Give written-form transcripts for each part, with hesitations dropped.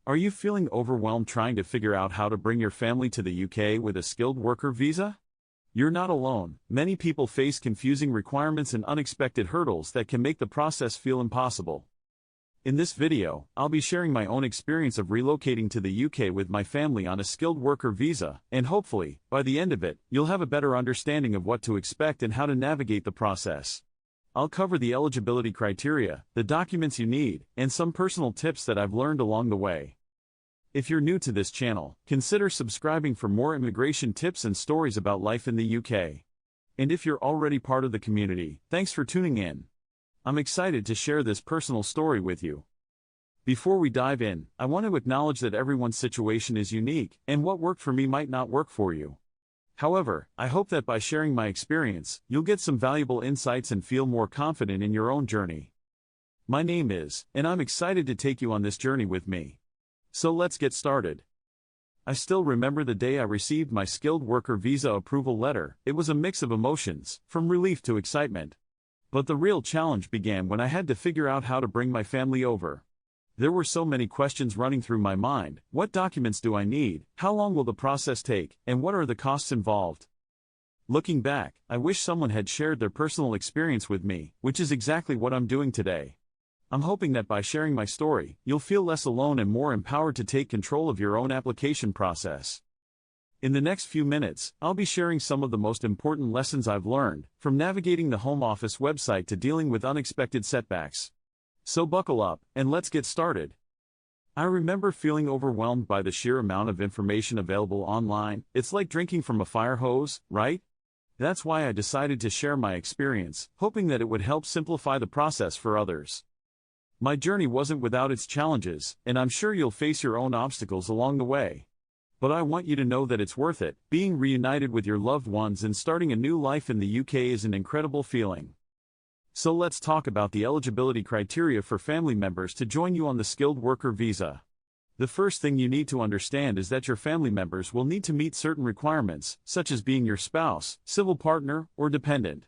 Are you feeling overwhelmed trying to figure out how to bring your family to the UK with a skilled worker visa? You're not alone. Many people face confusing requirements and unexpected hurdles that can make the process feel impossible. In this video, I'll be sharing my own experience of relocating to the UK with my family on a skilled worker visa, and hopefully, by the end of it, you'll have a better understanding of what to expect and how to navigate the process. I'll cover the eligibility criteria, the documents you need, and some personal tips that I've learned along the way. If you're new to this channel, consider subscribing for more immigration tips and stories about life in the UK. And if you're already part of the community, thanks for tuning in. I'm excited to share this personal story with you. Before we dive in, I want to acknowledge that everyone's situation is unique, and what worked for me might not work for you. However, I hope that by sharing my experience, you'll get some valuable insights and feel more confident in your own journey. My name is, and I'm excited to take you on this journey with me. So let's get started. I still remember the day I received my skilled worker visa approval letter. It was a mix of emotions, from relief to excitement. But the real challenge began when I had to figure out how to bring my family over. There were so many questions running through my mind. What documents do I need? How long will the process take? And what are the costs involved? Looking back, I wish someone had shared their personal experience with me, which is exactly what I'm doing today. I'm hoping that by sharing my story, you'll feel less alone and more empowered to take control of your own application process. In the next few minutes, I'll be sharing some of the most important lessons I've learned, from navigating the Home Office website to dealing with unexpected setbacks. So buckle up, and let's get started. I remember feeling overwhelmed by the sheer amount of information available online. It's like drinking from a fire hose, right? That's why I decided to share my experience, hoping that it would help simplify the process for others. My journey wasn't without its challenges, and I'm sure you'll face your own obstacles along the way. But I want you to know that it's worth it. Being reunited with your loved ones and starting a new life in the UK is an incredible feeling. So let's talk about the eligibility criteria for family members to join you on the skilled worker visa. The first thing you need to understand is that your family members will need to meet certain requirements, such as being your spouse, civil partner, or dependent.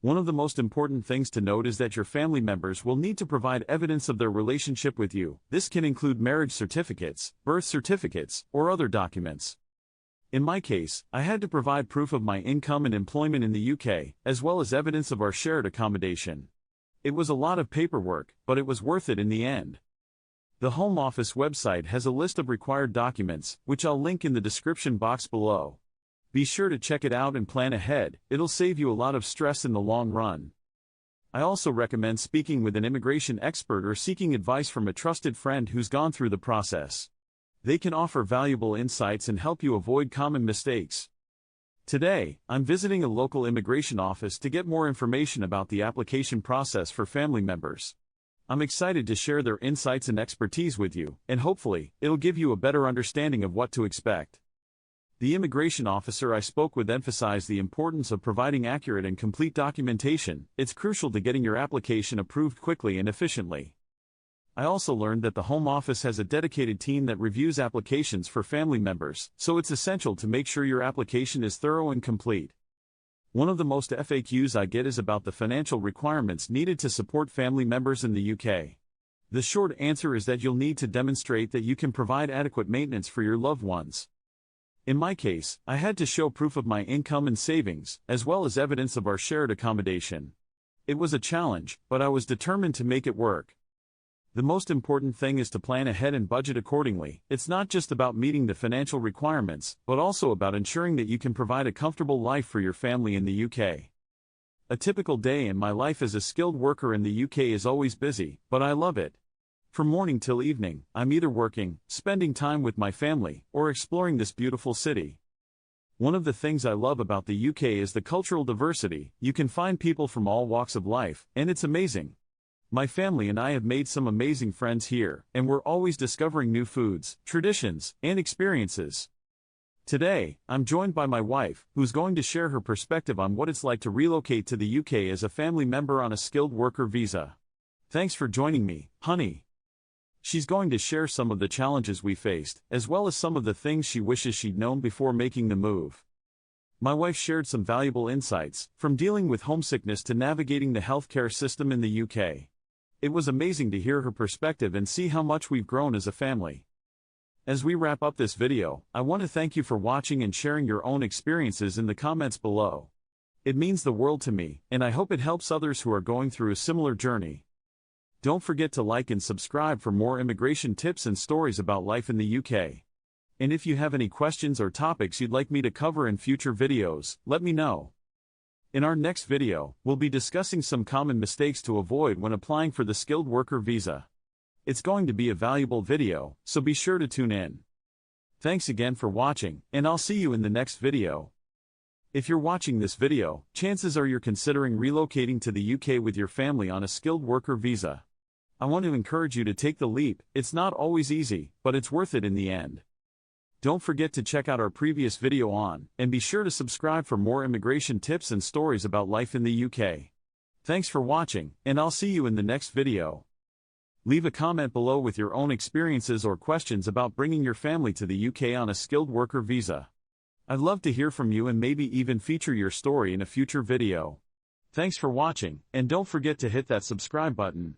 One of the most important things to note is that your family members will need to provide evidence of their relationship with you. This can include marriage certificates, birth certificates, or other documents. In my case, I had to provide proof of my income and employment in the UK, as well as evidence of our shared accommodation. It was a lot of paperwork, but it was worth it in the end. The Home Office website has a list of required documents, which I'll link in the description box below. Be sure to check it out and plan ahead. It'll save you a lot of stress in the long run. I also recommend speaking with an immigration expert or seeking advice from a trusted friend who's gone through the process. They can offer valuable insights and help you avoid common mistakes. Today, I'm visiting a local immigration office to get more information about the application process for family members. I'm excited to share their insights and expertise with you, and hopefully, it'll give you a better understanding of what to expect. The immigration officer I spoke with emphasized the importance of providing accurate and complete documentation. It's crucial to getting your application approved quickly and efficiently. I also learned that the Home Office has a dedicated team that reviews applications for family members, so it's essential to make sure your application is thorough and complete. One of the most FAQs I get is about the financial requirements needed to support family members in the UK. The short answer is that you'll need to demonstrate that you can provide adequate maintenance for your loved ones. In my case, I had to show proof of my income and savings, as well as evidence of our shared accommodation. It was a challenge, but I was determined to make it work. The most important thing is to plan ahead and budget accordingly. It's not just about meeting the financial requirements, but also about ensuring that you can provide a comfortable life for your family in the UK. A typical day in my life as a skilled worker in the UK is always busy, but I love it. From morning till evening, I'm either working, spending time with my family, or exploring this beautiful city. One of the things I love about the UK is the cultural diversity. You can find people from all walks of life, and it's amazing. My family and I have made some amazing friends here, and we're always discovering new foods, traditions, and experiences. Today, I'm joined by my wife, who's going to share her perspective on what it's like to relocate to the UK as a family member on a skilled worker visa. Thanks for joining me, honey. She's going to share some of the challenges we faced, as well as some of the things she wishes she'd known before making the move. My wife shared some valuable insights, from dealing with homesickness to navigating the healthcare system in the UK. It was amazing to hear her perspective and see how much we've grown as a family. As we wrap up this video, I want to thank you for watching and sharing your own experiences in the comments below. It means the world to me, and I hope it helps others who are going through a similar journey. Don't forget to like and subscribe for more immigration tips and stories about life in the UK. And if you have any questions or topics you'd like me to cover in future videos, let me know. In our next video, we'll be discussing some common mistakes to avoid when applying for the skilled worker visa. It's going to be a valuable video, so be sure to tune in. Thanks again for watching, and I'll see you in the next video. If you're watching this video, chances are you're considering relocating to the UK with your family on a skilled worker visa. I want to encourage you to take the leap. It's not always easy, but it's worth it in the end. Don't forget to check out our previous video on, and be sure to subscribe for more immigration tips and stories about life in the UK. Thanks for watching, and I'll see you in the next video. Leave a comment below with your own experiences or questions about bringing your family to the UK on a skilled worker visa. I'd love to hear from you and maybe even feature your story in a future video. Thanks for watching, and don't forget to hit that subscribe button.